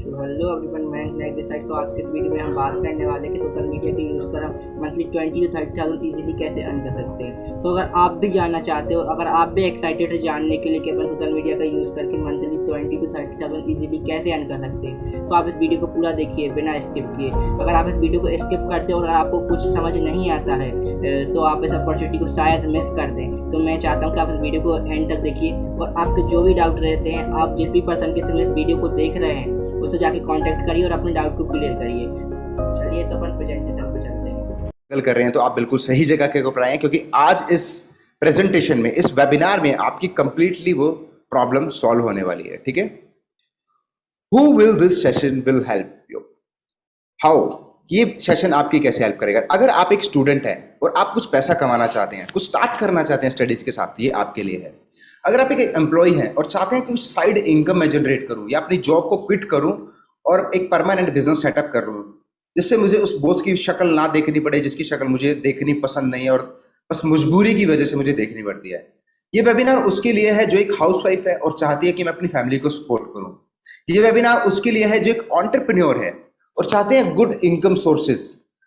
Hello everyone, मैं नेक decide. तो आज के इस वीडियो में हम बात करने वाले कि सोशल मीडिया के यूज़ कर हम मंथली 20 to 30,000 ईजिली कैसे अर्न कर सकते हैं। तो अगर आप भी जानना चाहते हो, अगर आप भी एक्साइटेड हो जानने के लिए कि अपन सोशल मीडिया का यूज़ करके मंथली 20 to 30,000 ईजिली कैसे अर्न कर सकते हैं, तो आप इस वीडियो को पूरा देखिए बिना स्किप किए। अगर आप इस वीडियो को स्किप करते हो और आपको कुछ समझ नहीं आता है तो आप इस अपॉर्चुनिटी को शायद मिस कर दें। तो मैं चाहता हूँ कि आप इस वीडियो को एंड तक देखिए और आपके जो भी डाउट रहते हैं, आप जिस भी पर्सन के थ्रू इस वीडियो को देख रहे हैं उससे जाके कांटेक्ट करिए और अपने डाउट को क्लियर करिए। चलिए तो अपन प्रेजेंटेशन पे चलते हैं। कर रहे हैं तो आप बिल्कुल सही जगह के ऊपर आए हैं, क्योंकि आज इस प्रेजेंटेशन में, इस वेबिनार में आपकी कंप्लीटली वो प्रॉब्लम सॉल्व होने वाली है। ठीक है, who will this session will help you, how, ये सेशन आपकी कैसे हेल्प करेगा। अगर आप एक स्टूडेंट हैं और आप कुछ पैसा कमाना चाहते हैं, कुछ स्टार्ट करना चाहते हैं स्टडीज के साथ, ये आपके लिए है। अगर आप एक एम्प्लॉय हैं और चाहते हैं कि कुछ साइड इनकम मैं जनरेट करूं या अपनी जॉब को क्विट करूं और एक परमानेंट बिजनेस सेटअप कर लूं जिससे मुझे उस बॉस की शक्ल ना देखनी पड़े, जिसकी शक्ल मुझे देखनी पसंद नहीं है और बस मजबूरी की वजह से मुझे देखनी पड़ती है, ये वेबिनार उसके लिए है जो एक हाउसवाइफ है और चाहती है कि मैं अपनी फैमिली को सपोर्ट करूं। ये वेबिनार उसके लिए है जो एक एंटरप्रेन्योर है और चाहते हैं गुड इनकम सोर्सेज,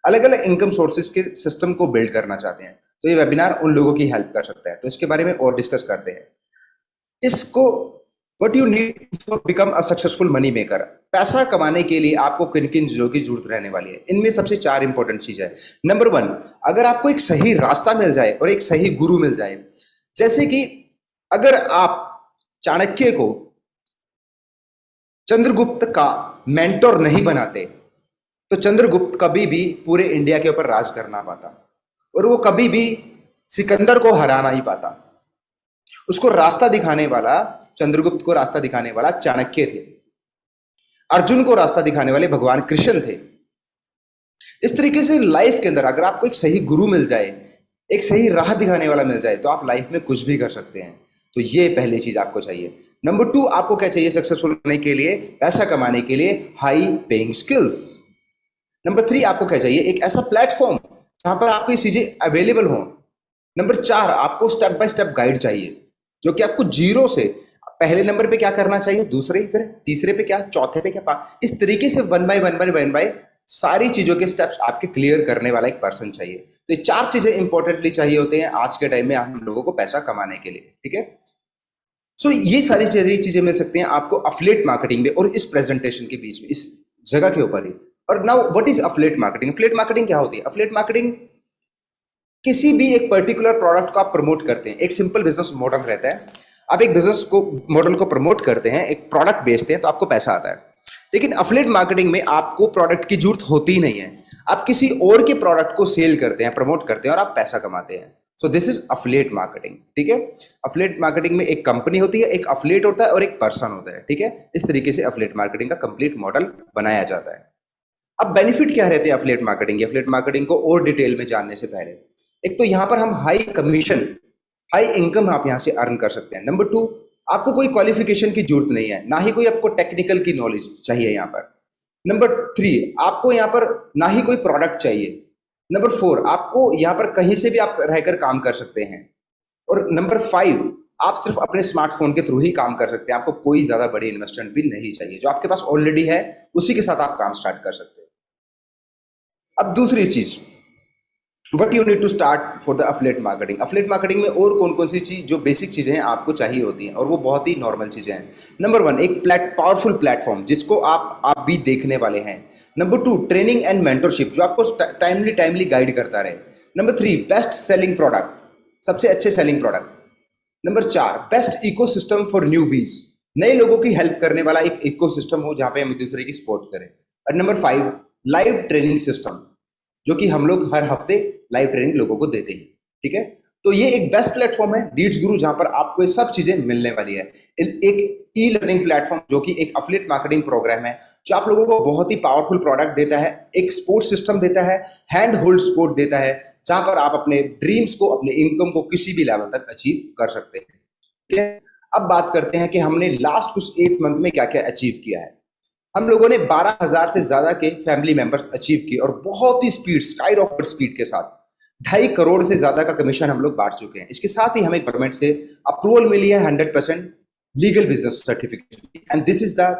अलग अलग इनकम सोर्सेज के सिस्टम को बिल्ड करना चाहते हैं। तो ये वेबिनार उन लोगों की हेल्प कर सकता है। तो इसके बारे में और डिस्कस करते हैं। इसको what you need for become a successful money maker, पैसा कमाने के लिए आपको किन किन चीजों की जरूरत रहने वाली है। इनमें सबसे 4 इंपॉर्टेंट चीज है। नंबर 1, अगर आपको एक सही रास्ता मिल जाए और एक सही गुरु मिल जाए, जैसे कि अगर आप चाणक्य को चंद्रगुप्त का मेंटोर नहीं बनाते तो चंद्रगुप्त कभी भी पूरे इंडिया के ऊपर राज कर ना पाता और वो कभी भी सिकंदर को हरा नहीं पाता। उसको रास्ता दिखाने वाला, चंद्रगुप्त को रास्ता दिखाने वाला चाणक्य थे। अर्जुन को रास्ता दिखाने वाले भगवान कृष्ण थे। इस तरीके से लाइफ के अंदर अगर आपको एक सही गुरु मिल जाए, एक सही राह दिखाने वाला मिल जाए, तो आप लाइफ में कुछ भी कर सकते हैं। तो ये पहली चीज आपको चाहिए। नंबर 2, आपको क्या चाहिए सक्सेसफुल होने के लिए, पैसा कमाने के लिए? High paying skills. नंबर 3, आपको क्या चाहिए? एक ऐसा प्लेटफॉर्म जहां पर आपको ये चीजें अवेलेबल हो। नंबर 4, आपको स्टेप बाय स्टेप गाइड चाहिए जो कि आपको जीरो से पहले नंबर पे क्या करना चाहिए, दूसरे, फिर तीसरे पे क्या, चौथे पे क्या, इस तरीके से वन बाय सारी चीजों के स्टेप्स आपके क्लियर करने वाला एक पर्सन चाहिए। तो ये 4 चीजें इंपॉर्टेंटली चाहिए होते हैं आज के टाइम में हम लोगों को पैसा कमाने के लिए। ठीक है, सो ये सारी चीजें मिल सकती हैं आपको अफिलिएट मार्केटिंग में और इस प्रेजेंटेशन के बीच में, इस जगह के ऊपर ही। और now what is affiliate marketing? Affiliate marketing क्या होती है? अफिलिएट मार्केटिंग किसी भी एक पर्टिकुलर प्रोडक्ट को आप प्रमोट करते हैं। एक सिंपल बिजनेस मॉडल रहता है, आप एक बिजनेस को मॉडल को प्रमोट करते हैं, एक प्रोडक्ट बेचते हैं तो आपको पैसा आता है। लेकिन अफिलिएट मार्केटिंग में आपको प्रोडक्ट की जरूरत होती ही नहीं है, आप किसी और के प्रोडक्ट को सेल करते हैं, प्रमोट करते हैं और आप पैसा कमाते हैं। So this is affiliate marketing. ठीक है, अफिलिएट मार्केटिंग में एक कंपनी होती है, एक अफिलिएट होता है और एक पर्सन होता है। ठीक है, इस तरीके से अफिलिएट मार्केटिंग का कंप्लीट मॉडल बनाया जाता है। अब बेनिफिट क्या रहते हैं अफिलिएट मार्केटिंग? अफिलिएट मार्केटिंग को और डिटेल में जानने से पहले, एक तो यहां पर हम हाई कमीशन, हाई इनकम आप यहां से अर्न कर सकते हैं। नंबर 2, आपको कोई क्वालिफिकेशन की जरूरत नहीं है, ना ही कोई आपको टेक्निकल की नॉलेज चाहिए यहां पर। नंबर 3, आपको यहां पर ना ही कोई प्रोडक्ट चाहिए। नंबर 4, आपको यहां पर कहीं से भी आप रहकर काम कर सकते हैं। और नंबर 5, आप सिर्फ अपने स्मार्टफोन के थ्रू ही काम कर सकते हैं, आपको कोई ज्यादा बड़ी इन्वेस्टमेंट भी नहीं चाहिए। जो आपके पास ऑलरेडी है उसी के साथ आप काम स्टार्ट कर सकते हैं। अब दूसरी चीज, what you need to start for the affiliate marketing. Affiliate marketing में और कौन कौन सी चीज, जो बेसिक चीजें हैं आपको चाहिए होती हैं और वो बहुत ही नॉर्मल चीजें हैं। नंबर 1, एक पावरफुल प्लेटफॉर्म जिसको आप भी देखने वाले हैं। नंबर 2, ट्रेनिंग एंड मेंटरशिप जो आपको टाइमली गाइड करता रहे। नंबर 3, बेस्ट सेलिंग प्रोडक्ट, सबसे अच्छे selling product. Number 4, best ecosystem for newbies, नए लोगों की हेल्प करने वाला एक इकोसिस्टम हो जहां पे हम एक दूसरे की सपोर्ट करें। और नंबर 5, लाइव ट्रेनिंग सिस्टम, जो कि हम लोग हर हफ्ते लाइव ट्रेनिंग लोगों को देते हैं। ठीक है, तो ये एक बेस्ट प्लेटफॉर्म है लीड्स गुरु, जहां पर आपको ये सब चीजें मिलने वाली है। एक ई लर्निंग प्लेटफॉर्म जो कि एक अफिलिएट मार्केटिंग प्रोग्राम है जो आप लोगों को बहुत ही पावरफुल प्रोडक्ट देता है, एक सपोर्ट सिस्टम देता है, हैंड होल्ड सपोर्ट देता है, जहां पर आप अपने ड्रीम्स को, अपने इनकम को किसी भी लेवल तक अचीव कर सकते हैं। ठीक है, अब बात करते हैं कि हमने लास्ट कुछ 8 मंथ में क्या क्या अचीव किया है। हम लोगों ने 12,000 से ज्यादा के फैमिली मेंबर्स अचीव किए और बहुत ही स्पीड, स्काई रॉकेट स्पीड के साथ 2.5 करोड़ से ज्यादा का कमीशन हम लोग बांट चुके हैं। इसके साथ ही हमें गवर्नमेंट से अप्रूवल मिली है 100% legal business certification, and this is the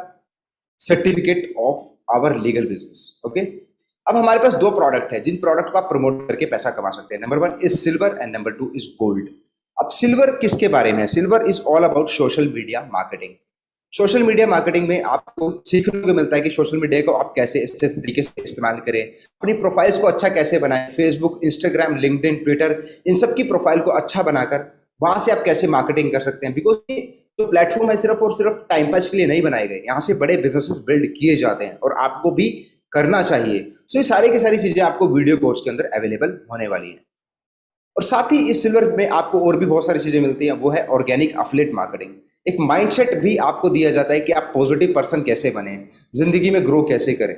certificate of our legal business. Okay, अब हमारे पास दो प्रोडक्ट है जिन प्रोडक्ट को आप प्रमोट करके पैसा कमा सकते हैं। Number 1 is silver and number 2 is gold. अब सिल्वर किसके बारे में है? Silver is all about social media marketing. Social media marketing में आपको सीखने को मिलता है कि सोशल मीडिया को आप कैसे इस तरीके से इस्तेमाल करें, अपनी प्रोफाइल्स को अच्छा कैसे बनाएं, फेसबुक, इंस्टाग्राम, लिंक्डइन, ट्विटर, इन सब की प्रोफाइल को अच्छा बनाकर वहां से आप कैसे मार्केटिंग कर सकते हैं। बिकॉज ये जो प्लेटफॉर्म है सिर्फ और सिर्फ टाइम पास के लिए नहीं बनाए गए, यहाँ से बड़े बिजनेसेस बिल्ड किए जाते हैं और आपको भी करना चाहिए। सो ये सारी की सारी चीजें आपको वीडियो कोर्स के अंदर अवेलेबल होने वाली है। और साथ ही इस सिल्वर में आपको और भी बहुत सारी चीजें मिलती हैं, वो है ऑर्गेनिक एफिलिएट मार्केटिंग। एक माइंडसेट भी आपको दिया जाता है कि आप पॉजिटिव पर्सन कैसे बने, जिंदगी में ग्रो कैसे करें,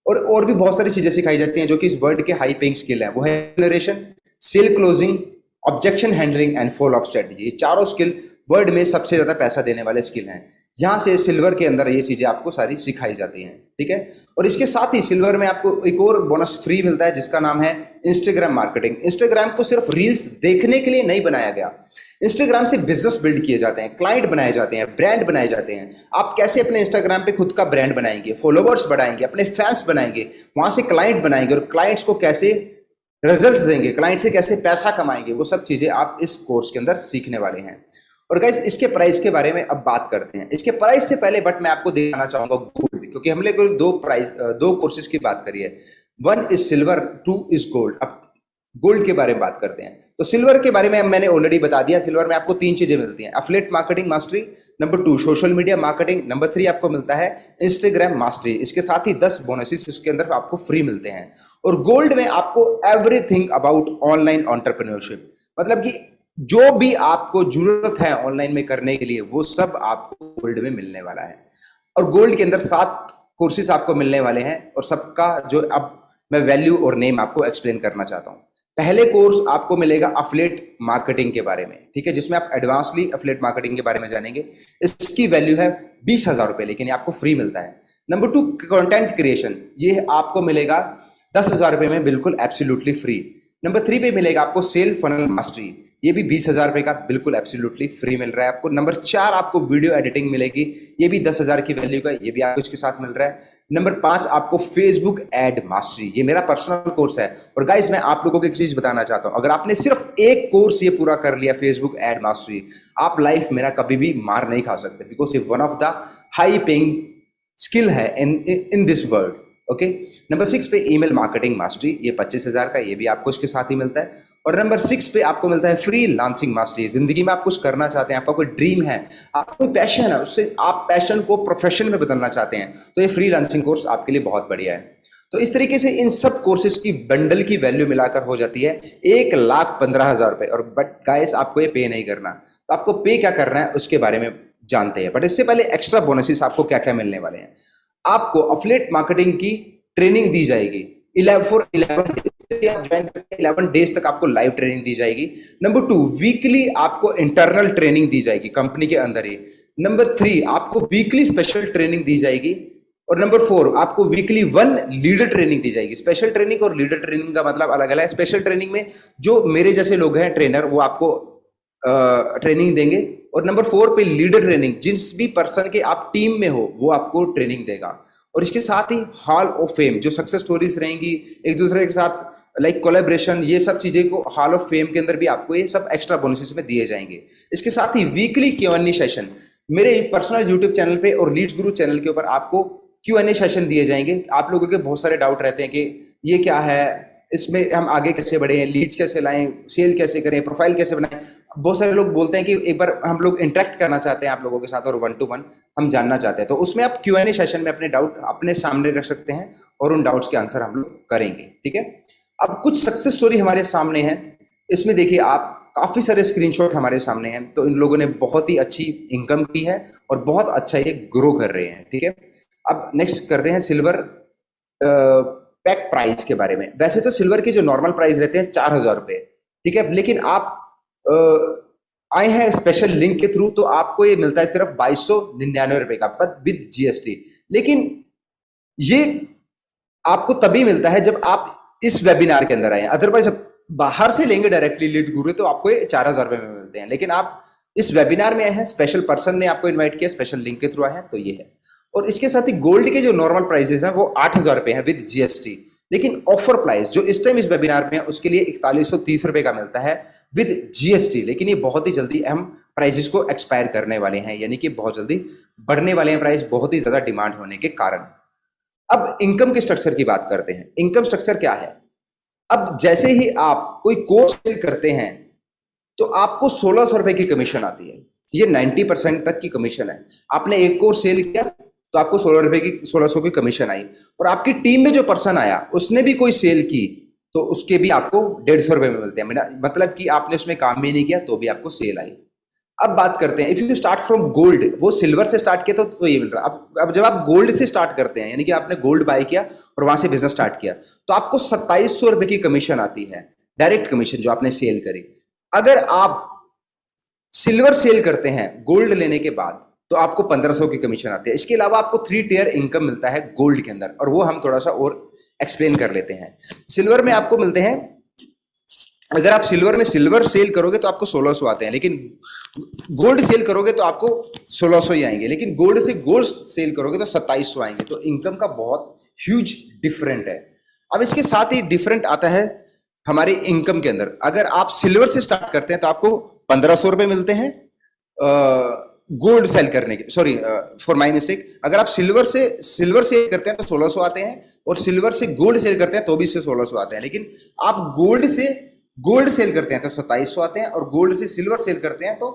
और भी बहुत सारी चीजें सिखाई जाती हैं जो कि इस वर्ल्ड के हाई पेइंग स्किल है। वो है generation, sale closing, objection handling and follow up strategy. ये चारों स्किल वर्ल्ड में सबसे ज्यादा पैसा देने वाले स्किल हैं। यहाँ से सिल्वर के अंदर ये चीजें आपको सारी सिखाई जाती हैं, ठीक है। और इसके साथ ही सिल्वर में आपको एक और बोनस फ्री मिलता है जिसका नाम है इंस्टाग्राम मार्केटिंग। इंस्टाग्राम को सिर्फ रील्स देखने के लिए नहीं बनाया गया, इंस्टाग्राम से बिजनेस बिल्ड किए जाते हैं, क्लाइंट बनाए जाते हैं, ब्रांड बनाए जाते हैं। आप कैसे अपने इंस्टाग्राम पे खुद का ब्रांड बनाएंगे, फॉलोवर्स बढ़ाएंगे, अपने फैंस बनाएंगे, वहां से क्लाइंट बनाएंगे और क्लाइंट्स को कैसे रिजल्ट देंगे, क्लाइंट से कैसे पैसा कमाएंगे, वो सब चीजें आप इस कोर्स के अंदर सीखने वाले हैं। और गाइस इसके प्राइस के बारे में अब बात करते हैं। इसके प्राइस से पहले बट मैं आपको दिखाना चाहूंगा गोल्ड, क्योंकि हमने दो कोर्सेज की बात करी है। 1 इज सिल्वर, 2 इज गोल्ड। अब गोल्ड के बारे में बात करते हैं। तो सिल्वर के बारे में मैंने ऑलरेडी बता दिया। सिल्वर में आपको 3 चीजें मिलती हैं, affiliate marketing mastery, number 2 social media marketing, number 3 आपको मिलता है इंस्टाग्राम मास्टरी। इसके साथ ही 10 बोनसेस उसके अंदर आपको फ्री मिलते हैं। और गोल्ड में आपको एवरीथिंग अबाउट ऑनलाइन एंटरप्रेन्योरशिप, मतलब कि जो भी आपको जरूरत है ऑनलाइन में करने के लिए वो सब आपको गोल्ड में मिलने वाला है। और गोल्ड के अंदर 7 कोर्सेज आपको मिलने वाले हैं और सबका जो अब मैं वैल्यू और नेम आपको एक्सप्लेन करना चाहता हूं। पहले कोर्स आपको मिलेगा एफिलिएट मार्केटिंग के बारे में, ठीक है, जिसमें आप एडवांसली एफिलिएट मार्केटिंग के बारे में जानेंगे। इसकी वैल्यू है 20,000 रुपए, लेकिन ये आपको फ्री मिलता है। नंबर 2 कंटेंट क्रिएशन, ये आपको मिलेगा 10,000 रुपए में बिल्कुल एब्सोल्युटली फ्री। नंबर 3 पे मिलेगा आपको सेल फनल मास्टरी, ये भी 20,000 रुपए का बिल्कुल एब्सोल्युटली फ्री मिल रहा है आपको। नंबर 4 आपको वीडियो एडिटिंग मिलेगी, ये भी 10,000 की वैल्यू का, ये भी आपको इसके साथ मिल रहा है। नंबर 5 आपको फेसबुक एड मास्टरी, ये मेरा पर्सनल कोर्स है। और गाइस मैं आप लोगों को एक चीज बताना चाहता हूं, अगर आपने सिर्फ एक कोर्स ये पूरा कर लिया फेसबुक एड मास्टरी, आप लाइफ मेरा कभी भी मार नहीं खा सकते, बिकॉज ये one of the high paying skill है in this world. Okay, number 6 पे ईमेल मार्केटिंग मास्टरी, ये 25,000 का, ये भी आपको इसके साथ ही मिलता है। और नंबर 6 पे आपको मिलता है फ्री लांसिंग मास्टरी। जिंदगी में आप कुछ करना चाहते हैं, आपका कोई ड्रीम है, आपका कोई पैशन है, उससे आप पैशन को प्रोफेशन में बदलना चाहते हैं, तो ये फ्री लांसिंग कोर्स आपके लिए बहुत बढ़िया है। तो इस तरीके से इन सब कोर्सेज की बंडल की वैल्यू मिलाकर हो जाती है 1,15,000 रुपए। और बट गाइस आपको ये पे नहीं करना, तो आपको पे क्या करना है उसके बारे में जानते हैं। बट इससे पहले एक्स्ट्रा बोनसेस आपको क्या क्या मिलने वाले हैं। आपको एफिलिएट मार्केटिंग की ट्रेनिंग दी जाएगी 11 डेज तक आपको लाइव ट्रेनिंग दी जाएगी। नंबर 2 वीकली आपको इंटरनल ट्रेनिंग दी जाएगी कंपनी के अंदर ही। नंबर 3 आपको वीकली स्पेशल ट्रेनिंग दी जाएगी। और नंबर 4 आपको वीकली 1 लीडर ट्रेनिंग दी जाएगी। स्पेशल ट्रेनिंग और लीडर ट्रेनिंग का मतलब अलग अलग है। स्पेशल ट्रेनिंग में जो मेरे जैसे लोग हैं ट्रेनर, वो आपको ट्रेनिंग देंगे। और नंबर 4 पे लीडर ट्रेनिंग, जिस भी पर्सन के आप टीम में हो वो आपको ट्रेनिंग देगा। और इसके साथ ही हॉल ऑफ फेम, जो सक्सेस स्टोरीज रहेंगी एक दूसरे के साथ, लाइक कोलैबोरेशन, ये सब चीजें को हॉल ऑफ फेम के अंदर भी आपको ये सब एक्स्ट्रा बोनसेस में दिए जाएंगे। इसके साथ ही वीकली Q&A सेशन मेरे पर्सनल यूट्यूब चैनल पे और लीड्स गुरु चैनल के ऊपर आपको Q&A सेशन दिए जाएंगे। आप लोगों के बहुत सारे डाउट रहते हैं कि ये क्या है, इसमें हम आगे कैसे बढ़े, लीड्स कैसे लाएं, सेल कैसे करें, प्रोफाइल कैसे बनाएं। बहुत सारे लोग बोलते हैं कि एक बार हम लोग इंटरेक्ट करना चाहते हैं आप लोगों के साथ और 1 to 1 हम जानना चाहते हैं। तो उसमें आप Q&A सेशन में अपने डाउट अपने सामने रख सकते हैं और उन डाउट्स के आंसर हम लोग करेंगे, ठीक है। अब कुछ सक्सेस स्टोरी हमारे सामने है, इसमें देखिए आप काफी सारे स्क्रीनशॉट हमारे सामने हैं। तो इन लोगों ने बहुत ही अच्छी इनकम की है और बहुत अच्छा ये ग्रो कर रहे हैं, ठीक है। अब नेक्स्ट करते हैं सिल्वर पैक प्राइस के बारे में। वैसे तो सिल्वर के जो नॉर्मल प्राइस रहते हैं 4,000 रुपए, ठीक है, लेकिन आप आए हैं स्पेशल लिंक के थ्रू तो आपको ये मिलता है सिर्फ 2,299 रुपए का, बट विद GST। लेकिन ये आपको तभी मिलता है जब आप इस वेबिनार के अंदर आए। अदरवाइज बाहर से लेंगे डायरेक्टली लीड गुरु तो आपको ये 4,000 रुपए में मिलते हैं, लेकिन आप इस वेबिनार में आए हैं, स्पेशल पर्सन ने आपको इन्वाइट किया, स्पेशल लिंक के थ्रू आए हैं, तो ये है। और इसके साथ ही गोल्ड के जो नॉर्मल प्राइसेस हैं वो 8,000 रुपये हैं विद जीएसटी, लेकिन ऑफर प्राइस जो इस टाइम इस वेबिनार में है उसके लिए 4130 रुपये का मिलता है विद जीएसटी। लेकिन ये बहुत ही जल्दी हम प्राइसेस को एक्सपायर करने वाले हैं, यानी कि बहुत जल्दी बढ़ने वाले हैं प्राइस, बहुत ही ज्यादा डिमांड होने के कारण। अब इनकम के स्ट्रक्चर की बात करते हैं। इनकम स्ट्रक्चर क्या है? अब जैसे ही आप कोई कोर्स सेल करते हैं तो आपको 1600 रुपए की कमीशन आती है। ये 90% तक की कमीशन है। आपने एक कोर्स सेल किया तो आपको 1600 की कमीशन आई, और आपकी टीम में जो पर्सन आया उसने भी कोई सेल की तो उसके भी आपको 150 रुपए में मिलते हैं। मतलब कि आपने उसमें काम भी नहीं किया तो भी आपको सेल आई। अब बात करते हैं, if you start from gold, वो सिल्वर से स्टार्ट किया तो ये मिल रहा है। अब जब आप गोल्ड से स्टार्ट करते हैं, यानी कि आपने गोल्ड बाय किया और वहां से बिजनेस स्टार्ट किया, तो आपको 2700 रुपए की कमीशन आती है, डायरेक्ट कमीशन जो आपने सेल करी। अगर आप सिल्वर सेल करते हैं गोल्ड लेने के बाद तो आपको 1500 की कमीशन आती है। इसके अलावा आपको 3 टियर इनकम मिलता है गोल्ड के अंदर, और वो हम थोड़ा सा और एक्सप्लेन कर लेते हैं। सिल्वर में आपको मिलते हैं, अगर आप सिल्वर में सिल्वर सेल करोगे तो आपको 1600 आते हैं, लेकिन गोल्ड सेल करोगे तो आपको 1600 ही आएंगे, लेकिन गोल्ड से गोल्ड सेल करोगे तो 2700 आएंगे। तो इनकम का बहुत ह्यूज डिफरेंट है। अब इसके साथ ही डिफरेंट आता है हमारी इनकम के अंदर। अगर आप सिल्वर से स्टार्ट करते हैं तो आपको 1500 रुपए मिलते हैं गोल्ड सेल करने के, सॉरी फॉर माय मिस्टेक, अगर आप सिल्वर सेल करते हैं तो 1600 आते हैं, और सिल्वर से गोल्ड सेल करते हैं तो भी से 1600 आते हैं। लेकिन आप गोल्ड से गोल्ड सेल करते हैं तो 2700 आते हैं, और गोल्ड से सिल्वर सेल करते हैं तो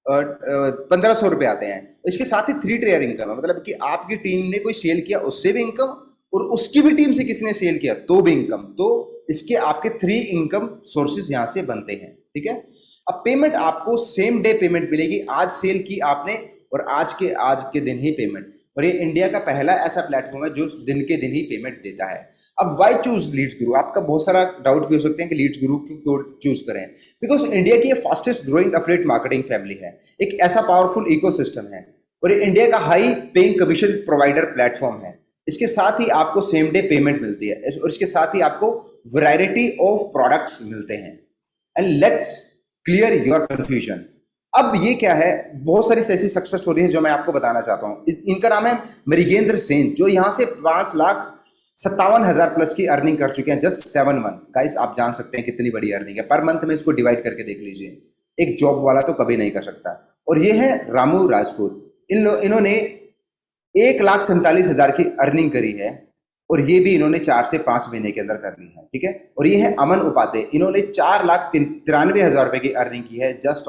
1500 रुपए आते हैं। इसके साथ ही 3 टियर इनकम है, मतलब कि आपकी टीम ने कोई सेल किया उससे भी इनकम, और उसकी भी टीम से किसी ने सेल किया तो भी इनकम। तो इसके आपके 3 इनकम सोर्सेज यहां से बनते हैं, ठीक है। अब पेमेंट आपको सेम डे पेमेंट मिलेगी, आज सेल की आपने और आज के दिन ही पेमेंट। और ये इंडिया का पहला ऐसा प्लेटफॉर्म है जो दिन के दिन ही पेमेंट देता है। अब वाई चूज लीड्स गुरु? आपका बहुत सारा डाउट भी हो सकते हैं कि लीड्स गुरु क्यों चूज करें। बिकॉज इंडिया की fastest growing affiliate marketing family है, एक ऐसा पावरफुल इकोसिस्टम है, और ये इंडिया का high paying commission provider platform है। इसके साथ ही आपको सेम डे पेमेंट मिलती है, और इसके साथ ही आपको वैरायटी ऑफ प्रोडक्ट्स मिलते हैं। And let's clear your confusion. अब ये क्या है, बहुत सारी ऐसी सक्सेस स्टोरी है जो मैं आपको बताना चाहता हूँ। इनका नाम है मृगेंद्र सेन, जो यहाँ से 5,57,000 प्लस की अर्निंग कर चुके हैं जस्ट 7 मंथ। गाइस आप जान सकते हैं कितनी बड़ी अर्निंग है। पर मंथ में इसको डिवाइड करके देख लीजिए, एक जॉब वाला तो कभी नहीं कर सकता। और ये है रामू राजपूत, इन्होंने 1,47,000 की अर्निंग करी है, और ये भी इन्होंने 4 से 5 महीने के अंदर करनी है, ठीक है। और ये है अमन उपाध्याय, इन्होंने 4,93,000 रुपए की अर्निंग की है जस्ट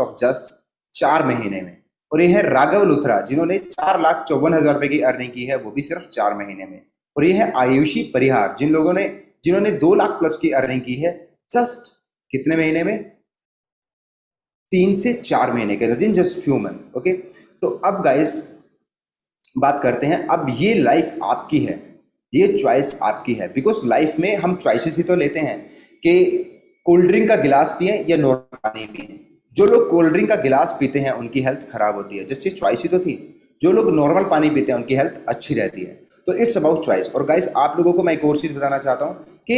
4 महीने में। और ये है राघव लुथरा, जिन्होंने 4,54,000 रुपए की अर्निंग की है, वो भी सिर्फ 4 महीने में। और ये है आयुषी परिहार, जिन्होंने 2 लाख प्लस की अर्निंग की है जस्ट कितने महीने में? 3 से 4 महीने के अंदर, in just few month. Okay, तो अब गाइस बात करते हैं, अब ये लाइफ आपकी है, ये चॉइस आपकी है। बिकॉज लाइफ में हम चॉइसेस ही तो लेते हैं कि कोल्ड ड्रिंक का गिलास पिए या नॉर्मल पानी पिए। जो लोग कोल्ड ड्रिंक का गिलास पीते हैं उनकी हेल्थ खराब होती है, जैसे चॉइस ही तो थी। जो लोग नॉर्मल पानी पीते हैं उनकी हेल्थ अच्छी रहती है। तो इट्स अबाउट चॉइस। और गाइस आप लोगों को मैं एक और चीज बताना चाहता हूँ कि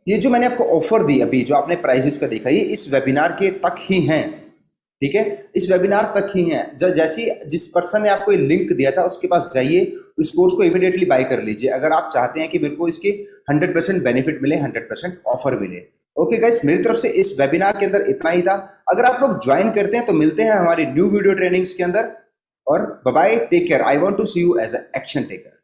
ये जो मैंने आपको ऑफर दी अभी, जो आपने प्राइजेस का देखा, ये इस वेबिनार के तक ही हैं, ठीक है, इस वेबिनार तक ही हैं। जैसी जिस पर्सन ने आपको ये लिंक दिया था उसके पास जाइए, उस कोर्स को इमीडिएटली बाय कर लीजिए, अगर आप चाहते हैं कि मेरे को इसके 100% बेनिफिट मिले, 100% ऑफर मिले। ओके गाइस, मेरी तरफ से इस वेबिनार के अंदर इतना ही था। अगर आप लोग ज्वाइन करते हैं तो मिलते हैं हमारी न्यू वीडियो ट्रेनिंग्स के अंदर, और bye bye, take care. I want to see you as a action taker.